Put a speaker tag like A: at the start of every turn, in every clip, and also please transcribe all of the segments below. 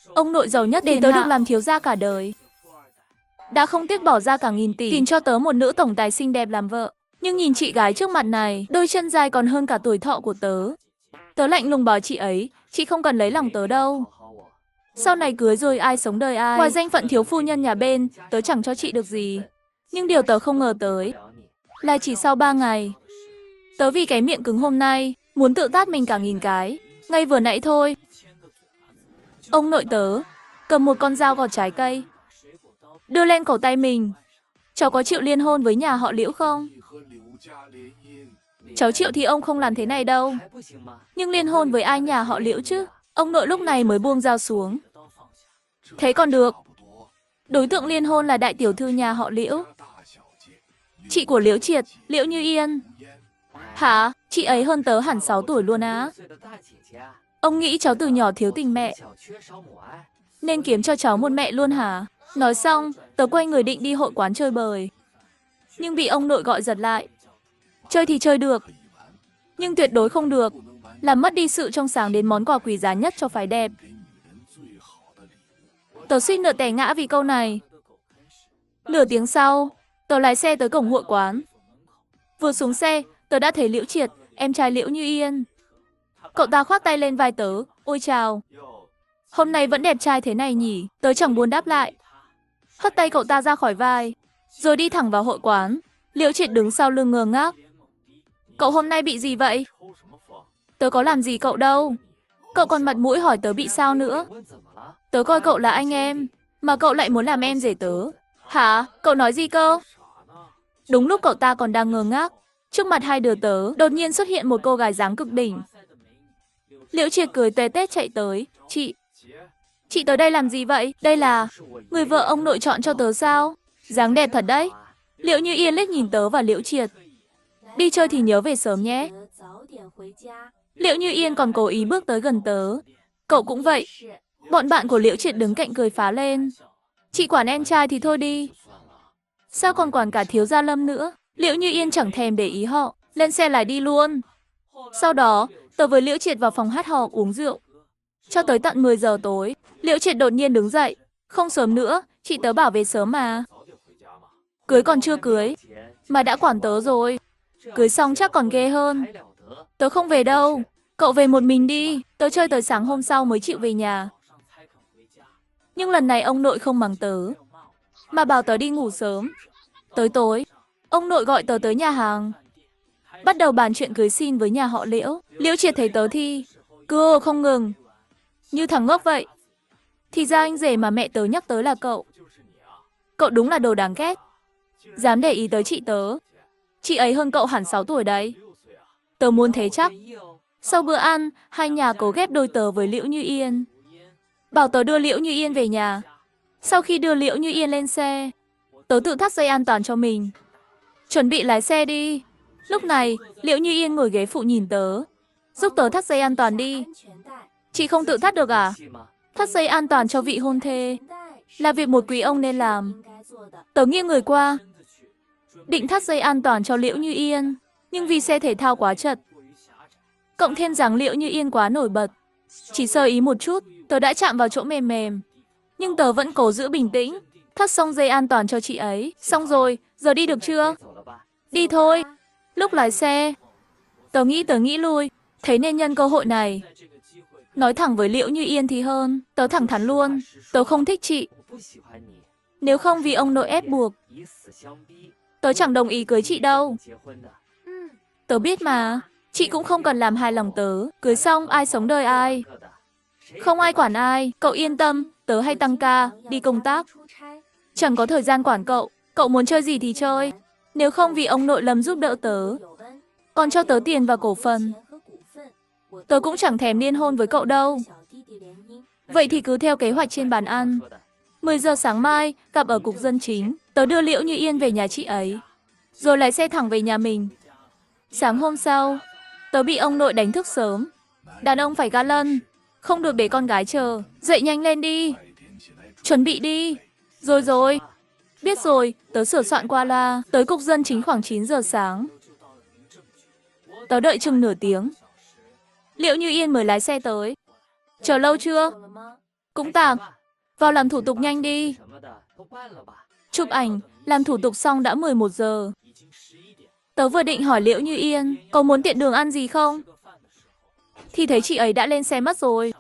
A: Ông nội giàu nhất để tớ được làm thiếu gia cả đời. Đã không tiếc bỏ ra cả nghìn tỷ tìm cho tớ một nữ tổng tài xinh đẹp làm vợ. Nhưng nhìn chị gái trước mặt này, đôi chân dài còn hơn cả tuổi thọ của tớ. Tớ lạnh lùng bảo chị ấy, chị không cần lấy lòng tớ đâu. Sau này cưới rồi ai sống đời ai. Ngoài danh phận thiếu phu nhân nhà bên, tớ chẳng cho chị được gì. Nhưng điều tớ không ngờ tới là chỉ sau 3 ngày, tớ vì cái miệng cứng hôm nay, muốn tự tát mình cả nghìn cái. Ngay vừa nãy thôi, ông nội tớ cầm một con dao gọt trái cây, đưa lên cổ tay mình. Cháu có chịu liên hôn với nhà họ Liễu không? Cháu chịu thì ông không làm thế này đâu. Nhưng liên hôn với ai nhà họ Liễu chứ? Ông nội lúc này mới buông dao xuống. Thế còn được. Đối tượng liên hôn là đại tiểu thư nhà họ Liễu, chị của Liễu Triệt, Liễu Như Yên. Hả? Chị ấy hơn tớ hẳn 6 tuổi luôn á. Ông nghĩ cháu từ nhỏ thiếu tình mẹ, nên kiếm cho cháu một mẹ luôn hả? Nói xong, tớ quay người định đi hội quán chơi bời. Nhưng bị ông nội gọi giật lại. Chơi thì chơi được, nhưng tuyệt đối không được làm mất đi sự trong sáng đến món quà quý giá nhất cho phái đẹp. Tớ suýt nữa té ngã vì câu này. Nửa tiếng sau, tớ lái xe tới cổng hội quán. Vừa xuống xe, tớ đã thấy Liễu Triệt, em trai Liễu Như Yên. Cậu ta khoác tay lên vai tớ. Ôi chào, hôm nay vẫn đẹp trai thế này nhỉ? Tớ chẳng buồn đáp lại, hất tay cậu ta ra khỏi vai, rồi đi thẳng vào hội quán. Liễu Triệt đứng sau lưng ngơ ngác. Cậu hôm nay bị gì vậy? Tớ có làm gì cậu đâu. Cậu còn mặt mũi hỏi tớ bị sao nữa. Tớ coi cậu là anh em, mà cậu lại muốn làm em rể tớ. Hả? Cậu nói gì cơ? Đúng lúc cậu ta còn đang ngơ ngác, trước mặt hai đứa tớ đột nhiên xuất hiện một cô gái dáng cực đỉnh. Liễu Triệt cười tê tét chạy tới. Chị tới đây làm gì vậy? Đây là người vợ ông nội chọn cho tớ sao? Dáng đẹp thật đấy. Liễu Như Yên liếc nhìn tớ và Liễu Triệt. Đi chơi thì nhớ về sớm nhé. Liễu Như Yên còn cố ý bước tới gần tớ. Cậu cũng vậy. Bọn bạn của Liễu Triệt đứng cạnh cười phá lên. Chị quản em trai thì thôi đi, sao còn quản cả thiếu gia Lâm nữa? Liễu Như Yên chẳng thèm để ý họ, lên xe lái đi luôn. Sau đó, tớ với Liễu Triệt vào phòng hát hò uống rượu. Cho tới tận 10 giờ tối, Liễu Triệt đột nhiên đứng dậy. Không sớm nữa, chị tớ bảo về sớm mà. Cưới còn chưa cưới, mà đã quản tớ rồi. Cưới xong chắc còn ghê hơn. Tớ không về đâu, cậu về một mình đi. Tớ chơi tới sáng hôm sau mới chịu về nhà. Nhưng lần này ông nội không mắng tớ, mà bảo tớ đi ngủ sớm. Tới tối, ông nội gọi tớ tới nhà hàng, bắt đầu bàn chuyện cưới xin với nhà họ Liễu. Liễu Triệt thấy tớ thì cứ không ngừng, như thằng ngốc vậy. Thì ra anh rể mà mẹ tớ nhắc tới là cậu. Cậu đúng là đồ đáng ghét, dám để ý tới chị tớ. Chị ấy hơn cậu hẳn 6 tuổi đấy. Tớ muốn thế chắc. Sau bữa ăn, hai nhà cố ghép đôi tớ với Liễu Như Yên, bảo tớ đưa Liễu Như Yên về nhà. Sau khi đưa Liễu Như Yên lên xe, tớ tự thắt dây an toàn cho mình, chuẩn bị lái xe đi. Lúc này, Liễu Như Yên ngồi ghế phụ nhìn tớ. Giúp tớ thắt dây an toàn đi. Chị không tự thắt được à? Thắt dây an toàn cho vị hôn thê là việc một quý ông nên làm. Tớ nghiêng người qua, định thắt dây an toàn cho Liễu Như Yên, nhưng vì xe thể thao quá chật, cộng thêm dáng Liễu Như Yên quá nổi bật, chỉ sơ ý một chút, tớ đã chạm vào chỗ mềm mềm. Nhưng tớ vẫn cố giữ bình tĩnh, thắt xong dây an toàn cho chị ấy. Xong rồi, giờ đi được chưa? Đi thôi. Lúc lái xe, tớ nghĩ lui, thấy nên nhân cơ hội này nói thẳng với Liễu Như Yên thì hơn. Tớ thẳng thắn luôn, tớ không thích chị. Nếu không vì ông nội ép buộc, tớ chẳng đồng ý cưới chị đâu. Tớ biết mà, chị cũng không cần làm hài lòng tớ. Cưới xong ai sống đời ai, không ai quản ai. Cậu yên tâm, tớ hay tăng ca, đi công tác, chẳng có thời gian quản cậu. Cậu muốn chơi gì thì chơi. Nếu không vì ông nội Lâm giúp đỡ tớ, còn cho tớ tiền và cổ phần, tớ cũng chẳng thèm liên hôn với cậu đâu. Vậy thì cứ theo kế hoạch trên bàn ăn. 10 giờ sáng mai, gặp ở cục dân chính. Tớ đưa Liễu Như Yên về nhà chị ấy, rồi lái xe thẳng về nhà mình. Sáng hôm sau, tớ bị ông nội đánh thức sớm. Đàn ông phải ga lân, không được để con gái chờ. Dậy nhanh lên đi, chuẩn bị đi. Rồi, biết rồi, tớ sửa soạn qua loa. Tới cục dân chính khoảng 9 giờ sáng. Tớ đợi chừng nửa tiếng, Liễu Như Yên mới lái xe tới. Chờ lâu chưa? Cũng tạm. Vào làm thủ tục nhanh đi. Chụp ảnh, làm thủ tục xong đã 11 giờ. Tớ vừa định hỏi Liễu Như Yên, có muốn tiện đường ăn gì không? Thì thấy chị ấy đã lên xe mất rồi.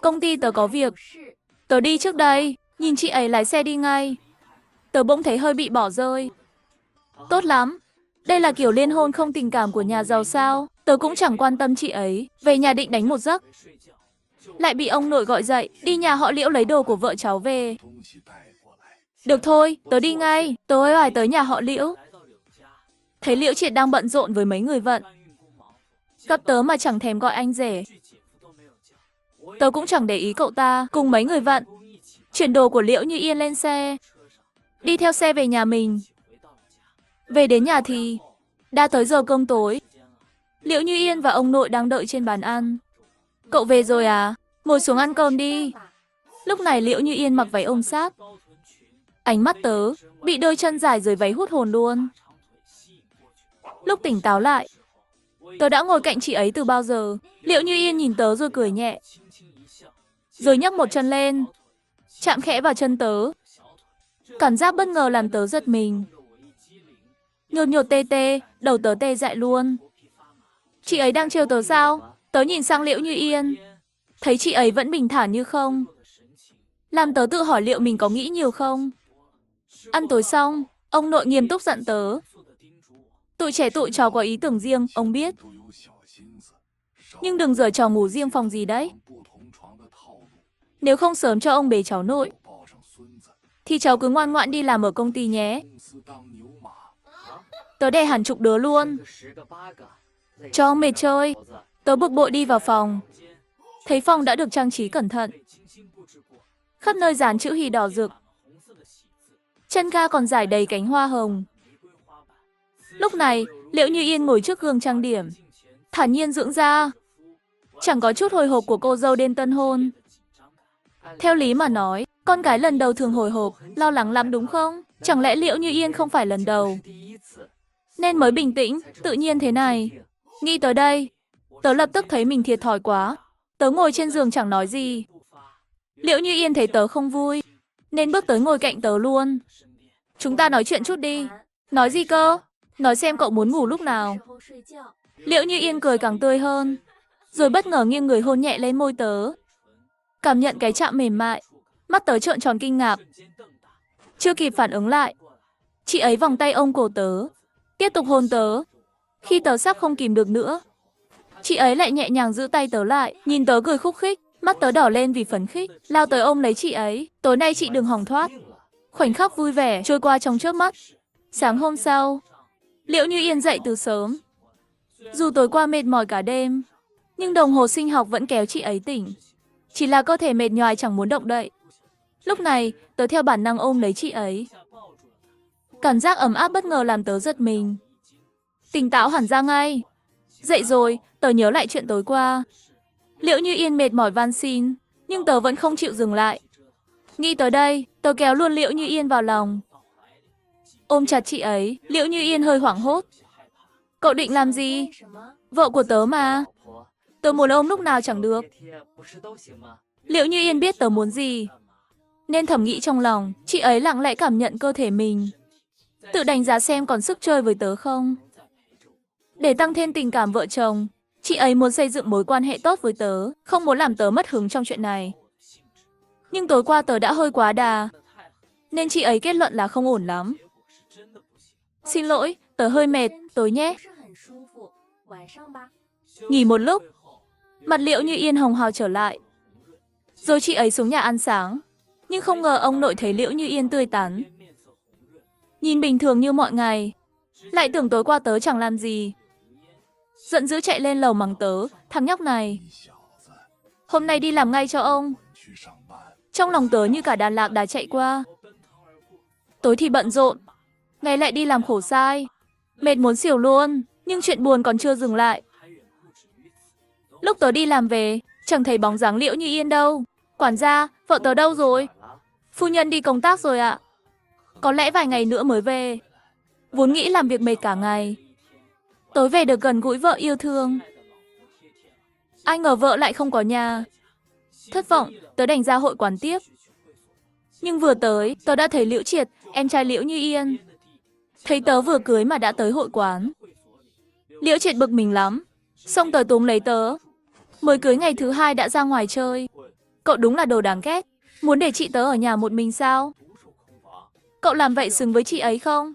A: Công ty tớ có việc. Tớ đi trước đây, nhìn chị ấy lái xe đi ngay. Tớ bỗng thấy hơi bị bỏ rơi. Tốt lắm. Đây là kiểu liên hôn không tình cảm của nhà giàu sao? Tớ cũng chẳng quan tâm chị ấy. Về nhà định đánh một giấc. Lại bị ông nội gọi dậy, đi nhà họ Liễu lấy đồ của vợ cháu về. Được thôi, tớ đi ngay. Tớ ơi hoài tới nhà họ Liễu. Thấy Liễu Triệt đang bận rộn với mấy người vận. Gặp tớ mà chẳng thèm gọi anh rể. Tớ cũng chẳng để ý cậu ta, cùng mấy người vận. Chuyển đồ của Liễu Như Yên lên xe. Đi theo xe về nhà mình. Về đến nhà thì đã tới giờ cơm tối. Liễu Như Yên và ông nội đang đợi trên bàn ăn. Cậu về rồi à? Ngồi xuống ăn cơm đi. Lúc này Liễu Như Yên mặc váy ôm sát. Ánh mắt tớ bị đôi chân dài dưới váy hút hồn luôn. Lúc tỉnh táo lại, tớ đã ngồi cạnh chị ấy từ bao giờ. Liễu Như Yên nhìn tớ rồi cười nhẹ. Rồi nhấc một chân lên, chạm khẽ vào chân tớ. Cảm giác bất ngờ làm tớ giật mình. Nhột nhột tê tê, đầu tớ tê dại luôn. Chị ấy đang trêu tớ sao? Tớ nhìn sang Liễu Như Yên, thấy chị ấy vẫn bình thản như không. Làm tớ tự hỏi liệu mình có nghĩ nhiều không. Ăn tối xong, ông nội nghiêm túc dặn tớ. Tụi trẻ tụi cháu có ý tưởng riêng, ông biết. Nhưng đừng giở trò ngủ riêng phòng gì đấy. Nếu không sớm cho ông bế cháu nội, thì cháu cứ ngoan ngoãn đi làm ở công ty nhé. Tớ đè hẳn chục đứa luôn. Cho ông mệt chơi. Tớ bực bội đi vào phòng. Thấy phòng đã được trang trí cẩn thận. Khắp nơi dán chữ Hỷ đỏ rực. Chân ga còn rải đầy cánh hoa hồng. Lúc này, Liễu Như Yên ngồi trước gương trang điểm, thản nhiên dưỡng da. Chẳng có chút hồi hộp của cô dâu đêm tân hôn. Theo lý mà nói, con gái lần đầu thường hồi hộp, lo lắng lắm đúng không? Chẳng lẽ Liễu Như Yên không phải lần đầu, nên mới bình tĩnh, tự nhiên thế này. Nghĩ tới đây, tớ lập tức thấy mình thiệt thòi quá. Tớ ngồi trên giường chẳng nói gì. Liễu Như Yên thấy tớ không vui, nên bước tới ngồi cạnh tớ luôn. Chúng ta nói chuyện chút đi. Nói gì cơ? Nói xem cậu muốn ngủ lúc nào. Liễu Như Yên cười càng tươi hơn, rồi bất ngờ nghiêng người hôn nhẹ lên môi tớ. Cảm nhận cái chạm mềm mại, mắt tớ trợn tròn kinh ngạc. Chưa kịp phản ứng lại, chị ấy vòng tay ôm cổ tớ, tiếp tục hôn tớ. Khi tớ sắp không kìm được nữa, chị ấy lại nhẹ nhàng giữ tay tớ lại, nhìn tớ cười khúc khích. Mắt tớ đỏ lên vì phấn khích, lao tới ôm lấy chị ấy. Tối nay chị đừng hòng thoát. Khoảnh khắc vui vẻ trôi qua trong chớp mắt. Sáng hôm sau, Liễu Như Yên dậy từ sớm. Dù tối qua mệt mỏi cả đêm, nhưng đồng hồ sinh học vẫn kéo chị ấy tỉnh. Chỉ là cơ thể mệt nhoài chẳng muốn động đậy. Lúc này, tớ theo bản năng ôm lấy chị ấy. Cảm giác ấm áp bất ngờ làm tớ giật mình. Tỉnh táo hẳn ra ngay. Dậy rồi, tớ nhớ lại chuyện tối qua. Liễu Như Yên mệt mỏi van xin, nhưng tớ vẫn không chịu dừng lại. Nghĩ tới đây, tớ kéo luôn Liễu Như Yên vào lòng. Ôm chặt chị ấy, Liễu Như Yên hơi hoảng hốt. Cậu định làm gì? Vợ của tớ mà. Tớ muốn ôm lúc nào chẳng được. Liễu Như Yên biết tớ muốn gì, nên thầm nghĩ trong lòng, chị ấy lặng lẽ cảm nhận cơ thể mình. Tự đánh giá xem còn sức chơi với tớ không. Để tăng thêm tình cảm vợ chồng, chị ấy muốn xây dựng mối quan hệ tốt với tớ, không muốn làm tớ mất hứng trong chuyện này. Nhưng tối qua tớ đã hơi quá đà, nên chị ấy kết luận là không ổn lắm. Xin lỗi, tớ hơi mệt, tối nhé. Nghỉ một lúc, mặt Liễu Như Yên hồng hào trở lại. Rồi chị ấy xuống nhà ăn sáng, nhưng không ngờ ông nội thấy Liễu Như Yên tươi tắn. Nhìn bình thường như mọi ngày, lại tưởng tối qua tớ chẳng làm gì. Giận dữ chạy lên lầu mắng tớ, thằng nhóc này. Hôm nay đi làm ngay cho ông. Trong lòng tớ như cả đàn lạc đã chạy qua. Tối thì bận rộn, ngày lại đi làm khổ sai. Mệt muốn xỉu luôn, nhưng chuyện buồn còn chưa dừng lại. Lúc tớ đi làm về, chẳng thấy bóng dáng Liễu Như Yên đâu. Quản gia, vợ tớ đâu rồi? Phu nhân đi công tác rồi ạ. Có lẽ vài ngày nữa mới về. Vốn nghĩ làm việc mệt cả ngày, tối về được gần gũi vợ yêu thương. Ai ngờ vợ lại không có nhà. Thất vọng, tớ đành ra hội quán tiếp. Nhưng vừa tới, tớ đã thấy Liễu Triệt, em trai Liễu Như Yên. Thấy tớ vừa cưới mà đã tới hội quán. Liễu Triệt bực mình lắm. Xong tớ túm lấy tớ. Mới cưới ngày thứ 2 đã ra ngoài chơi. Cậu đúng là đồ đáng ghét. Muốn để chị tớ ở nhà một mình sao? Cậu làm vậy xứng với chị ấy không?